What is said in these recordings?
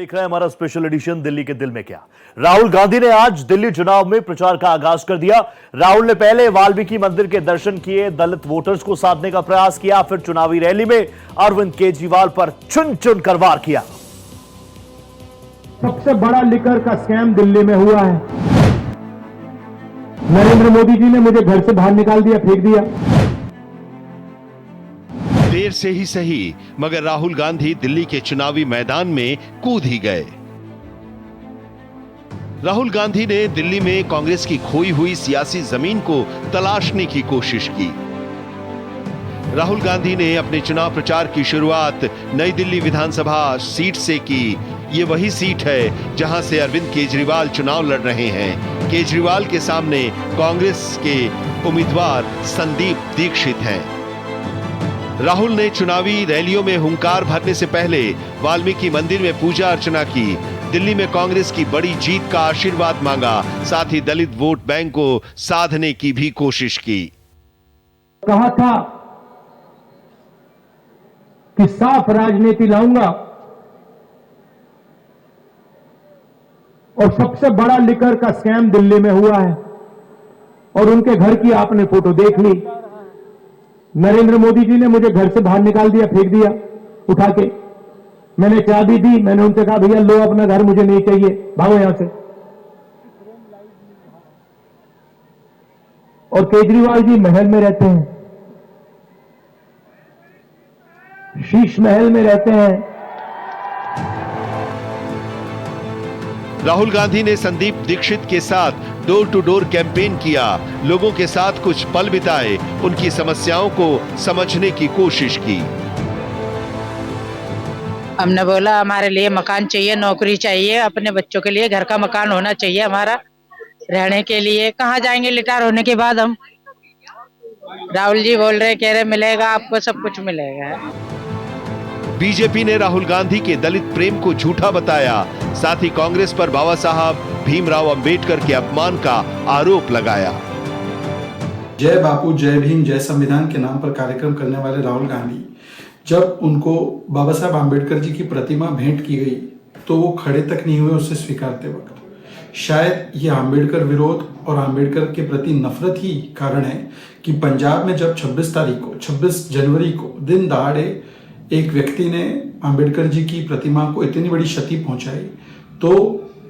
देख रहे हैं हमारा स्पेशल एडिशन दिल्ली के दिल में क्या। राहुल गांधी ने आज दिल्ली चुनाव में प्रचार का आगाज कर दिया। राहुल ने पहले वाल्मीकि मंदिर के दर्शन किए, दलित वोटर्स को साधने का प्रयास किया, फिर चुनावी रैली में अरविंद केजरीवाल पर चुन चुन कर वार किया। सबसे बड़ा लिकर का स्कैम दिल्ली में हुआ है। नरेंद्र मोदी जी ने मुझे घर से बाहर निकाल दिया, फेंक दिया। देर से ही सही, मगर राहुल गांधी दिल्ली के चुनावी मैदान में कूद ही गए। राहुल गांधी ने दिल्ली में कांग्रेस की खोई हुई सियासी जमीन को तलाशने की कोशिश की। राहुल गांधी ने अपने चुनाव प्रचार की शुरुआत नई दिल्ली विधानसभा सीट से की। ये वही सीट है जहां से अरविंद केजरीवाल चुनाव लड़ रहे हैं। केजरीवाल के सामने कांग्रेस के उम्मीदवार संदीप दीक्षित हैं। राहुल ने चुनावी रैलियों में हुंकार भरने से पहले वाल्मीकि मंदिर में पूजा अर्चना की। दिल्ली में कांग्रेस की बड़ी जीत का आशीर्वाद मांगा, साथ ही दलित वोट बैंक को साधने की भी कोशिश की। कहा था कि साफ राजनीति लाऊंगा और सबसे बड़ा लिकर का स्कैम दिल्ली में हुआ है और उनके घर की आपने फोटो देख ली। नरेंद्र मोदी जी ने मुझे घर से बाहर निकाल दिया, फेंक दिया उठा के। मैंने चाबी दी, मैंने उनसे कहा भैया लो अपना घर, मुझे नहीं चाहिए, भागो यहां से। और केजरीवाल जी महल में रहते हैं, शीश महल में रहते हैं। राहुल गांधी ने संदीप दीक्षित के साथ डोर टू डोर कैंपेन किया, लोगों के साथ कुछ पल बिताए, उनकी समस्याओं को समझने की कोशिश की। हमने बोला हमारे लिए मकान चाहिए, नौकरी चाहिए, अपने बच्चों के लिए घर का मकान होना चाहिए हमारा रहने के लिए। कहाँ जाएंगे रिटायर होने के बाद हम? राहुल जी बोल रहे, कह रहे मिलेगा आपको, सब कुछ मिलेगा। बीजेपी ने राहुल गांधी के दलित प्रेम को झूठा बताया, साथ ही कांग्रेस पर बाबा साहब भीमराव अंबेडकर के अपमान का आरोप लगाया। जय बापू, जय भीम, जय संविधान के नाम पर कार्यक्रम करने वाले राहुल गांधी, जब उनको बाबा साहब आम्बेडकर जी की प्रतिमा भेंट की गई तो वो खड़े तक नहीं हुए उसे स्वीकारते वक्त। शायद ये आम्बेडकर विरोध और आम्बेडकर के प्रति नफरत ही कारण है कि पंजाब में जब 26 जनवरी को दिन दहाड़े एक व्यक्ति ने आम्बेडकर जी की प्रतिमा को इतनी बड़ी क्षति पहुंचाई, तो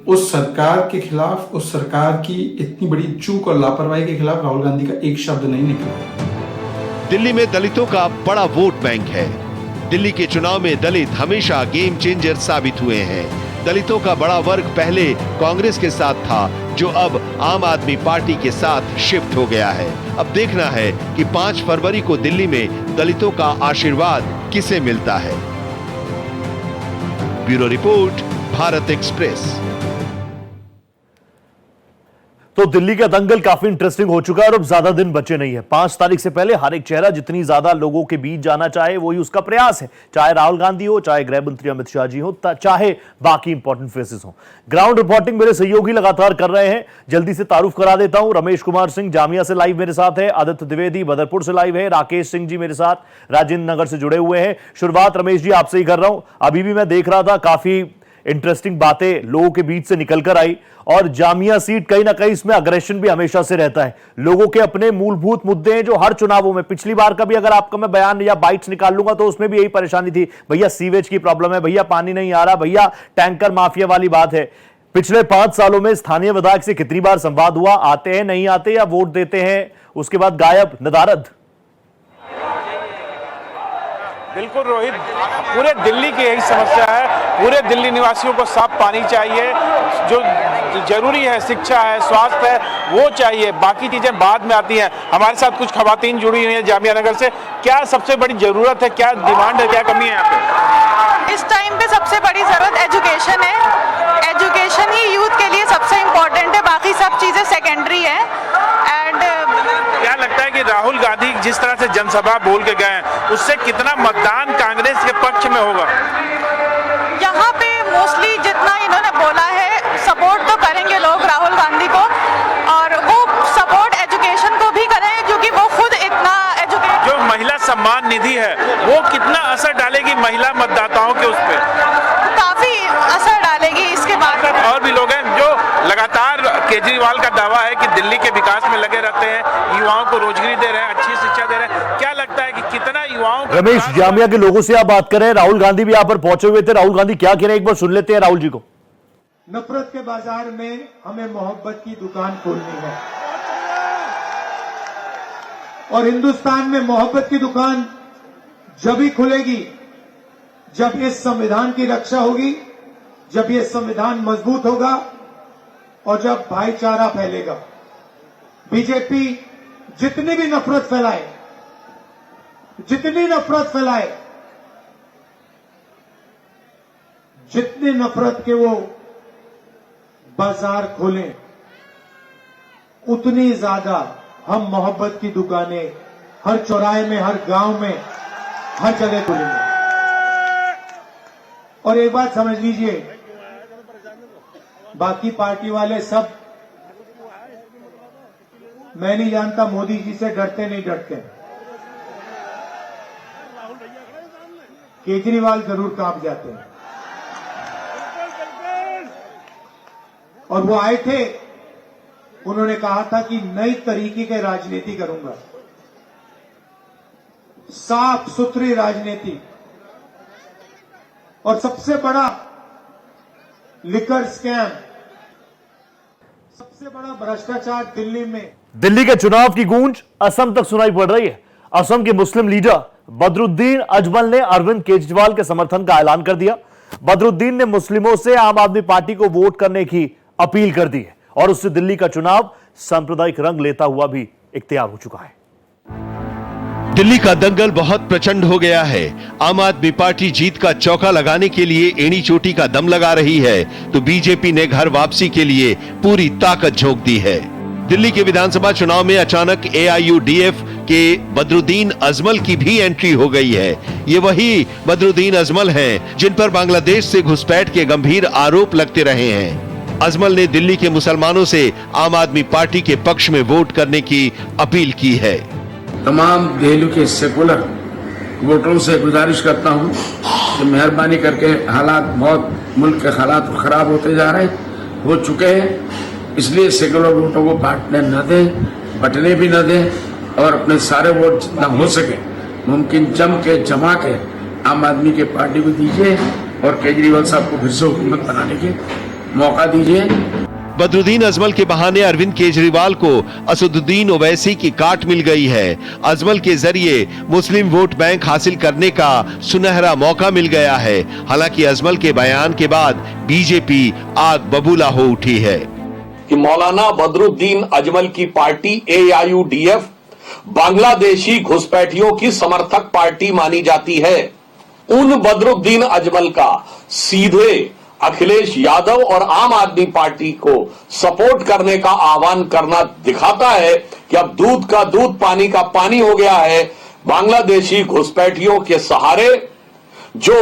उस सरकार के खिलाफ, उस सरकार की इतनी बड़ी चूक और लापरवाही के खिलाफ राहुल गांधी का एक शब्द नहीं निकला। दिल्ली में दलितों का बड़ा वोट बैंक है। दिल्ली के चुनाव में दलित हमेशा गेम चेंजर साबित हुए हैं। दलितों का बड़ा वर्ग पहले कांग्रेस के साथ था, जो अब आम आदमी पार्टी के साथ शिफ्ट हो गया है। अब देखना है कि 5 फरवरी को दिल्ली में दलितों का आशीर्वाद किसे मिलता है। Bureau report, Bharat express. तो दिल्ली का दंगल काफी इंटरेस्टिंग हो चुका है और अब ज्यादा दिन बचे नहीं है। 5 तारीख से पहले हर एक चेहरा जितनी ज्यादा लोगों के बीच जाना चाहे, वही उसका प्रयास है। चाहे राहुल गांधी हो, चाहे गृह मंत्री अमित शाह जी हो, चाहे बाकी इंपॉर्टेंट फेसेस हो। ग्राउंड रिपोर्टिंग मेरे सहयोगी लगातार कर रहे हैं। जल्दी से तारुफ करा देता हूं। रमेश कुमार सिंह जामिया से लाइव मेरे साथ है, आदित्य द्विवेदी बदरपुर से लाइव है, राकेश सिंह जी मेरे साथ राजेंद्र नगर से जुड़े हुए हैं। शुरुआत रमेश जी आपसे ही कर रहा हूं। अभी भी मैं देख रहा था, काफी इंटरेस्टिंग बातें लोगों के बीच से निकलकर आई और जामिया सीट कहीं ना कहीं इसमें अग्रेशन भी हमेशा से रहता है। लोगों के अपने मूलभूत मुद्दे हैं जो हर चुनावों में, पिछली बार का भी अगर आपका मैं बयान या बाइट्स निकाल लूंगा तो उसमें भी यही परेशानी थी, भैया सीवेज की प्रॉब्लम है, भैया पानी नहीं आ रहा, भैया टैंकर माफिया वाली बात है। पिछले 5 सालों में स्थानीय विधायक से कितनी बार संवाद हुआ? आते हैं, नहीं आते, या वोट देते हैं उसके बाद गायब, नदारद। बिल्कुल रोहित, पूरे दिल्ली की यही समस्या है। पूरे दिल्ली निवासियों को साफ पानी चाहिए, जो जरूरी है, शिक्षा है, स्वास्थ्य है, वो चाहिए। बाकी चीजें बाद में आती हैं। हमारे साथ कुछ खवातीन जुड़ी हुई हैं जामिया नगर से। क्या सबसे बड़ी जरूरत है, क्या डिमांड है, क्या कमी है यहाँ पे? इस टाइम पे सबसे बड़ी जरूरत एजुकेशन है। एजुकेशन ही यूथ के लिए सबसे इम्पोर्टेंट है, बाकी सब चीजें सेकेंडरी है। एंड क्या लगता है कि राहुल गांधी जिस तरह से जनसभा बोल के गए हैं, उससे कितना मतदान कांग्रेस के पक्ष में होगा? यहाँ पे मोस्टली जितना इन्होंने बोला है, सपोर्ट तो करेंगे लोग राहुल गांधी को, और वो सपोर्ट एजुकेशन को भी करें क्योंकि वो खुद इतना एजुकेट। जो महिला सम्मान निधि है वो कितना असर डालेगी महिला मतदाताओं के उस पर? काफी असर केजरीवाल का दावा है कि दिल्ली के विकास में लगे रहते हैं, युवाओं को रोजगारी दे रहे हैं, अच्छी शिक्षा दे रहे हैं। क्या लगता है कि कितना युवाओं का रमेश, विकास- जामिया के लोगों से आप बात करें, राहुल गांधी भी यहां पर पहुंचे हुए थे। राहुल गांधी क्या कह रहे हैं, एक बार सुन लेते हैं राहुल जी को। नफरत के बाजार में हमें मोहब्बत की दुकान खोलनी है और हिंदुस्तान में मोहब्बत की दुकान जब ही खुलेगी जब इस संविधान की रक्षा होगी, जब ये संविधान मजबूत होगा और जब भाईचारा फैलेगा। बीजेपी जितनी भी नफरत फैलाए, जितनी नफरत के वो बाजार खोलें, उतनी ज्यादा हम मोहब्बत की दुकानें हर चौराहे में, हर गांव में, हर जगह खोलेंगे। और एक बात समझ लीजिए, बाकी पार्टी वाले सब, मैं नहीं जानता मोदी जी से डरते नहीं डरते, केजरीवाल जरूर कांप जाते हैं। और वो आए थे, उन्होंने कहा था कि नई तरीके की राजनीति करूंगा, साफ सुथरी राजनीति। और सबसे बड़ा लिकर स्कैम, सबसे बड़ा भ्रष्टाचार दिल्ली में। दिल्ली के चुनाव की गूंज असम तक सुनाई पड़ रही है। असम के मुस्लिम लीडर बदरुद्दीन अजमल ने अरविंद केजरीवाल के समर्थन का ऐलान कर दिया। बदरुद्दीन ने मुस्लिमों से आम आदमी पार्टी को वोट करने की अपील कर दी है और उससे दिल्ली का चुनाव सांप्रदायिक रंग लेता हुआ भी इख्तियार हो चुका है। दिल्ली का दंगल बहुत प्रचंड हो गया है। आम आदमी पार्टी जीत का चौका लगाने के लिए एड़ी चोटी का दम लगा रही है, तो बीजेपी ने घर वापसी के लिए पूरी ताकत झोंक दी है। दिल्ली के विधानसभा चुनाव में अचानक AIUDF के बदरुद्दीन अजमल की भी एंट्री हो गई है। ये वही बदरुद्दीन अजमल हैं जिन पर बांग्लादेश से घुसपैठ के गंभीर आरोप लगते रहे हैं। अजमल ने दिल्ली के मुसलमानों से आम आदमी पार्टी के पक्ष में वोट करने की अपील की है। तमाम दिल्ली के सेकुलर वोटरों से गुजारिश करता हूं कि मेहरबानी करके हालात, बहुत मुल्क के हालात खराब होते जा रहे, हो चुके हैं, इसलिए सेकुलर वोटों को बांटने न दें, बटने भी न दें और अपने सारे वोट जितना हो सके मुमकिन जमा के आम आदमी के पार्टी को दीजिए और केजरीवाल साहब को फिर से हुकूमत बनाने के मौका दीजिए। बदरुद्दीन अजमल के बहाने अरविंद केजरीवाल को असदुद्दीन ओवैसी की काट मिल गई है। अजमल के जरिए मुस्लिम वोट बैंक हासिल करने का सुनहरा मौका मिल गया है। हालांकि अजमल के बयान के बाद बीजेपी आग बबूला हो उठी है कि मौलाना बदरुद्दीन अजमल की पार्टी AIUDF बांग्लादेशी घुसपैठियों की समर्थक पार्टी मानी जाती है। उन बदरुद्दीन अजमल का सीधे अखिलेश यादव और आम आदमी पार्टी को सपोर्ट करने का आह्वान करना दिखाता है कि अब दूध का दूध, पानी का पानी हो गया है। बांग्लादेशी घुसपैठियों के सहारे जो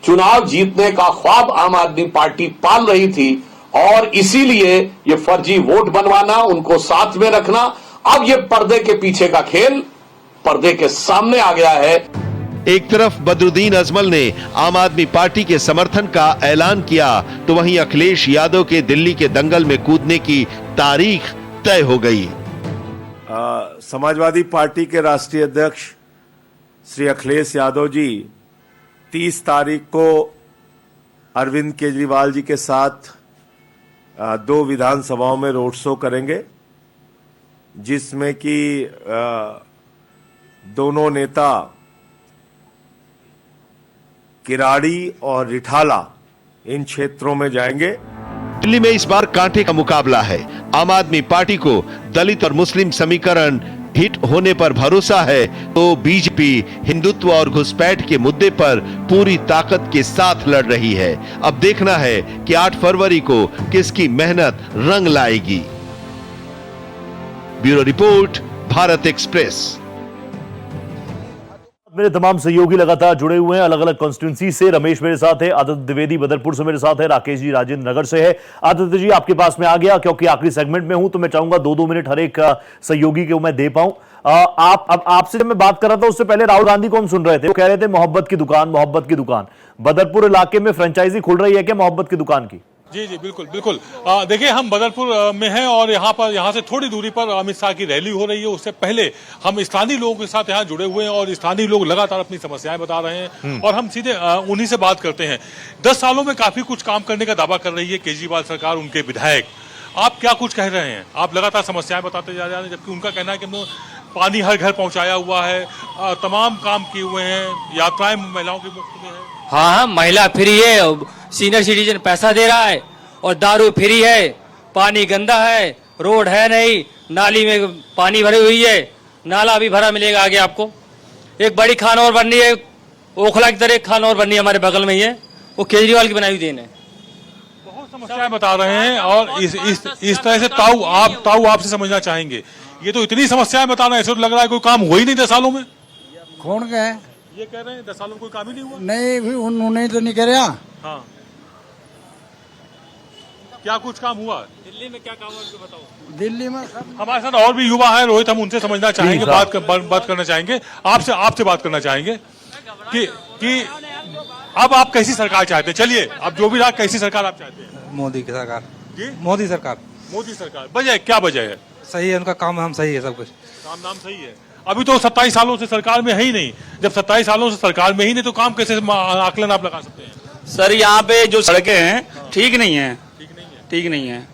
चुनाव जीतने का ख्वाब आम आदमी पार्टी पाल रही थी और इसीलिए ये फर्जी वोट बनवाना, उनको साथ में रखना, अब ये पर्दे के पीछे का खेल पर्दे के सामने आ गया है। एक तरफ बदरुद्दीन अजमल ने आम आदमी पार्टी के समर्थन का ऐलान किया, तो वहीं अखिलेश यादव के दिल्ली के दंगल में कूदने की तारीख तय हो गई। समाजवादी पार्टी के राष्ट्रीय अध्यक्ष श्री अखिलेश यादव जी 30 तारीख को अरविंद केजरीवाल जी के साथ 2 विधानसभाओं में रोड शो करेंगे, जिसमें कि दोनों नेता किराड़ी और रिठाला इन क्षेत्रों में जाएंगे। दिल्ली में इस बार कांटे का मुकाबला है। आम आदमी पार्टी को दलित और मुस्लिम समीकरण हिट होने पर भरोसा है, तो बीजेपी हिंदुत्व और घुसपैठ के मुद्दे पर पूरी ताकत के साथ लड़ रही है। अब देखना है कि 8 फरवरी को किसकी मेहनत रंग लाएगी। Bureau report, Bharat express. मेरे तमाम सहयोगी लगातार जुड़े हुए हैं अलग अलग कॉन्स्टिट्यूंसी से। रमेश मेरे साथ है, आदित्य द्विवेदी बदरपुर से मेरे साथ है, राकेश जी राजेंद्र नगर से है। आदित्य जी आपके पास में आ गया, क्योंकि आखिरी सेगमेंट में हूं तो मैं चाहूंगा 2-2 मिनट हर एक सहयोगी के मैं दे पाऊं। आपसे जब मैं बात कर रहा था उससे पहले राहुल गांधी को हम सुन रहे थे, वो कह रहे थे मोहब्बत की दुकान, मोहब्बत की दुकान। बदरपुर इलाके में फ्रेंचाइजी खुल रही है क्या मोहब्बत की दुकान की? जी जी बिल्कुल बिल्कुल। देखिए हम बदरपुर में हैं और यहाँ से थोड़ी दूरी पर अमित शाह की रैली हो रही है। उससे पहले हम स्थानीय लोगों के साथ यहाँ जुड़े हुए हैं और स्थानीय लोग लगातार अपनी समस्याएं बता रहे हैं और हम सीधे उन्हीं से बात करते हैं। 10 सालों में काफी कुछ काम करने का दावा कर रही है केजरीवाल सरकार, उनके विधायक। आप क्या कुछ कह रहे हैं? आप लगातार समस्याएं बताते जा रहे हैं, जबकि उनका कहना है कि हमने पानी हर घर पहुंचाया हुआ है, तमाम काम किए हुए हैं, यात्राएं महिलाओं की मुफ्त में है। हाँ, महिला फ्री है, सीनियर सिटीजन पैसा दे रहा है और दारू फ्री है, पानी गंदा है, रोड है नहीं, नाली में पानी भरी हुई है, नाला भी भरा मिलेगा आगे आपको। एक बड़ी खान और बननी है, ओखला की तरह एक खान और बननी है हमारे बगल में ही है, वो केजरीवाल की बनाई हुई देन है। बहुत समस्याएं बता रहे हैं और इस तरह से ताऊ आपसे समझना चाहेंगे, ये तो इतनी समस्याएं बता रहे हैं, ऐसे तो लग रहा है कोई काम हुआ ही नहीं 10 सालों में। कौन कहे? ये कह रहे हैं 10 सालों में कोई काम ही नहीं हुआ। नहीं भी उन्होंने तो नहीं कराया। हाँ, क्या कुछ काम हुआ दिल्ली में? क्या काम हुआ बताओ। दिल्ली में हमारे साथ और भी युवा है, रोहित, हम उनसे समझना चाहेंगे, बात करना चाहेंगे, आपसे बात करना चाहेंगे कि अब आप कैसी सरकार चाहते हैं? चलिए, अब जो भी रहा, कैसी सरकार आप चाहते हैं? मोदी की सरकार जी, मोदी सरकार। मोदी सरकार। वजह क्या वजह है? सही है, उनका काम हम सही है, सब कुछ काम नाम सही है। अभी तो 27 सालों से सरकार में है ही नहीं। जब 27 सालों से सरकार में ही नहीं तो काम कैसे आकलन आप लगा सकते हैं? सर यहाँ पे जो सड़कें हैं ठीक नहीं है, ठीक नहीं है।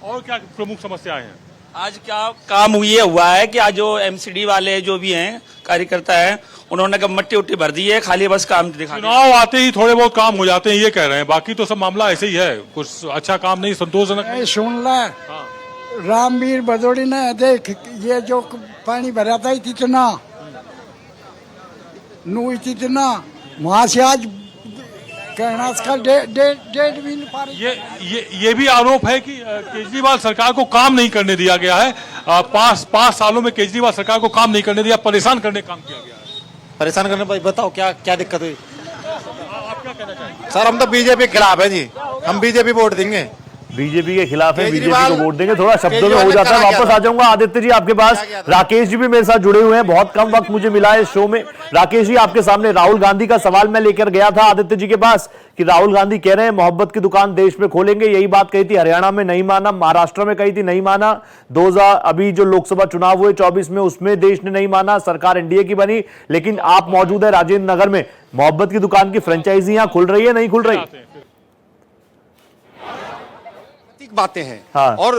और क्या प्रमुख समस्याएं हैं? आज क्या काम हुआ है कि आज जो एमसीडी वाले जो भी हैं कार्यकर्ता है, उन्होंने मट्टी उट्टी भर दी है, खाली बस काम दिखा। चुनाव आते ही थोड़े बहुत काम हो जाते हैं, ये कह रहे हैं, बाकी तो सब मामला ऐसे ही है, कुछ अच्छा काम नहीं, संतोषजनक। सुन ला, रामवीर भदौड़ी ने देख ये जो पानी भरा था इतना वहां से आज का 1.5 मील पार। ये भी आरोप है कि केजरीवाल सरकार को काम नहीं करने दिया गया है। 5 सालों में केजरीवाल सरकार को काम नहीं करने दिया, परेशान करने का काम किया गया है। परेशान करने पर बताओ क्या क्या दिक्कत हुई? आप क्या कहना चाहेंगे? सर हम तो बीजेपी के खिलाफ है जी, हम बीजेपी वोट देंगे। बीजेपी के खिलाफ है, बीजेपी को वोट देंगे। थोड़ा शब्दों में हो जाता है। वापस आ जाऊंगा आदित्य जी आपके पास। राकेश जी भी मेरे साथ जुड़े हुए हैं, बहुत कम वक्त मुझे मिला है इस शो में। राकेश जी, आपके सामने राहुल गांधी का सवाल मैं लेकर गया था आदित्य जी के पास कि राहुल गांधी कह रहे हैं मोहब्बत की दुकान देश में खोलेंगे। यही बात कही थी, हरियाणा में नहीं माना, महाराष्ट्र में कही थी नहीं माना, 2000 अभी जो लोकसभा चुनाव हुए 24 में, उसमें देश ने नहीं माना, सरकार एनडीए की बनी। लेकिन आप मौजूद है राजेंद्र नगर में, मोहब्बत की दुकान की फ्रेंचाइजी यहां खुल रही है, नहीं खुल रही? बातें हैं। हाँ। और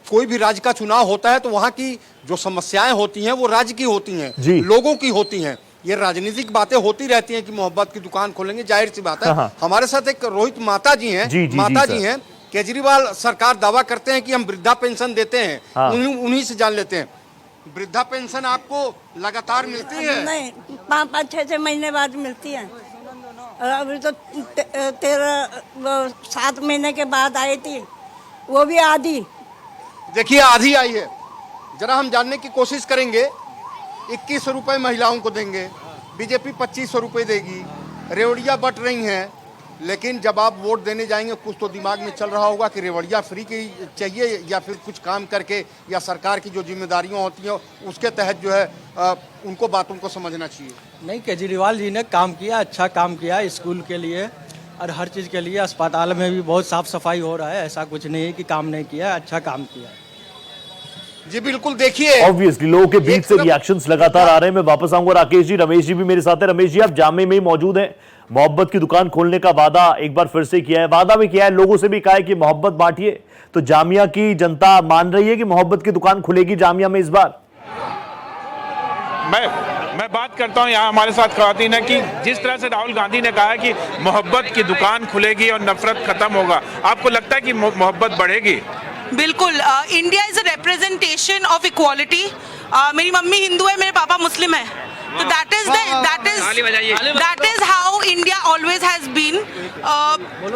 कोई भी राज्य का चुनाव होता है तो वहां की जो समस्याएं होती हैं वो राज्य की होती हैं, लोगों की होती हैं। ये राजनीतिक बातें होती रहती हैं कि मोहब्बत की दुकान खोलेंगे, जाहिर सी बात है। हाँ। हमारे साथ एक रोहित माता जी हैं, माता जी हैं। केजरीवाल सरकार दावा करते हैं कि हम वृद्धा पेंशन देते हैं। हाँ। उन्हीं से जान लेते हैं, वृद्धा पेंशन आपको लगातार मिलती है? नहीं, 5-6 महीने बाद मिलती है। अभी तो 7 महीने के बाद आई थी, वो भी आधी। देखिए आधी आई है। जरा हम जानने की कोशिश करेंगे। 21 रुपए महिलाओं को देंगे, बीजेपी 2500 रुपए देगी, रेवड़ियाँ बट रही हैं। लेकिन जब आप वोट देने जाएंगे कुछ तो दिमाग में चल रहा होगा कि रेवड़ियाँ फ्री की चाहिए या फिर कुछ काम करके या सरकार की जो जिम्मेदारियाँ होती हैं उसके तहत जो है उनको बातों को समझना चाहिए। नहीं, केजरीवाल जी ने काम किया, अच्छा काम किया स्कूल के लिए और हर चीज़ के लिए। अस्पताल में भी बहुत साफ सफाई हो रहा है, ऐसा कुछ नहीं है कि काम नहीं किया, अच्छा काम किया। जी बिल्कुल, देखिए ऑब्वियसली लोगों के बीच से रिएक्शंस लगातार आ रहे हैं। मैं वापस आऊंगा राकेश जी, रमेश जी भी मेरे साथ है। रमेश जी, आप जामे में ही मौजूद हैं। मोहब्बत की दुकान खोलने का वादा एक बार फिर से किया है, वादा भी किया है, लोगों से भी कहा है कि मोहब्बत बांटिए। तो जामिया की जनता मान रही है कि मोहब्बत की दुकान खुलेगी जामिया में इस बार? मैं बात करता हूं, यहाँ हमारे साथ खवातीन है कि जिस तरह से राहुल गांधी ने कहा है कि मोहब्बत की दुकान खुलेगी और नफरत खत्म होगा, आपको लगता है कि मोहब्बत बढ़ेगी? बिल्कुल। India is a representation of equality. मेरी मम्मी हिंदू है, मेरे पापा मुस्लिम है, तो that is how India always has been.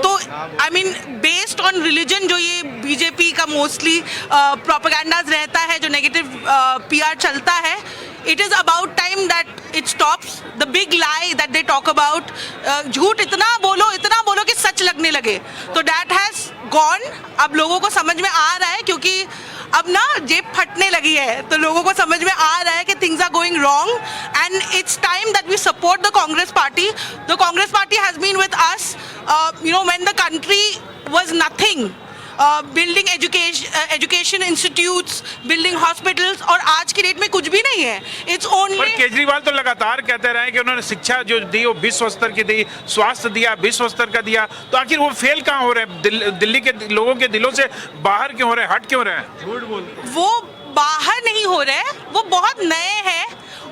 तो I mean based on religion जो ये बीजेपी का मोस्टली प्रोपेगेंडाज रहता है, जो नेगेटिव पीआर चलता है, it is about time that it stops. The big lie that they talk about, झूठ इतना बोलो कि सच लगने लगे, तो that has gone. अब लोगों को समझ में आ रहा है, क्योंकि अब ना जेब फटने लगी है, तो लोगों को समझ में आ रहा है कि things are going wrong and it's time that we support the Congress party. The Congress party has been with us, when the country was nothing. Building education institutes, building hospitals, और आज की डेट में कुछ भी नहीं है. It's only. पर केजरीवाल तो लगातार कहते रहे कि उन्होंने शिक्षा जो दी वो विश्व स्तर की दी, स्वास्थ्य दिया विश्व स्तर का दिया, तो आखिर वो फेल कहाँ हो रहे हैं? दिल्ली के लोगों के दिलों से बाहर क्यों हो रहे हैं, हट क्यों रहे हैं? झूठ बोल. वो बाहर नहीं हो रहे, वो बहुत नए हैं,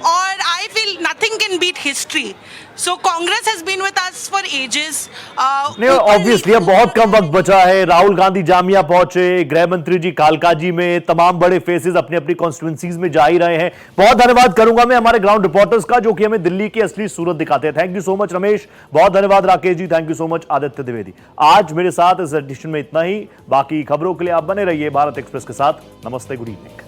और I feel nothing can beat history. So Congress has been with us for ages. नहीं, ऑब्वियसली अब बहुत कम वक्त बचा है. राहुल गांधी जामिया पहुंचे, गृह मंत्री जी कालकाजी में, तमाम बड़े फेसेस अपनी अपनी कॉन्स्टिट्यूंसीज में जा ही रहे हैं. बहुत धन्यवाद करूंगा मैं हमारे ग्राउंड रिपोर्टर्स का, जो कि हमें दिल्ली की असली सूरत दिखाते हैं. Thank you so much Ramesh, बहुत धन्यवाद Rakesh ji, thank you so much Aditya Dwivedi. आज मेरे साथ इस एडिशन में इतना ही. बाकी खबरों के लिए आप बने रहिए भारत एक्सप्रेस के साथ. नमस्ते, गुड इवनिंग.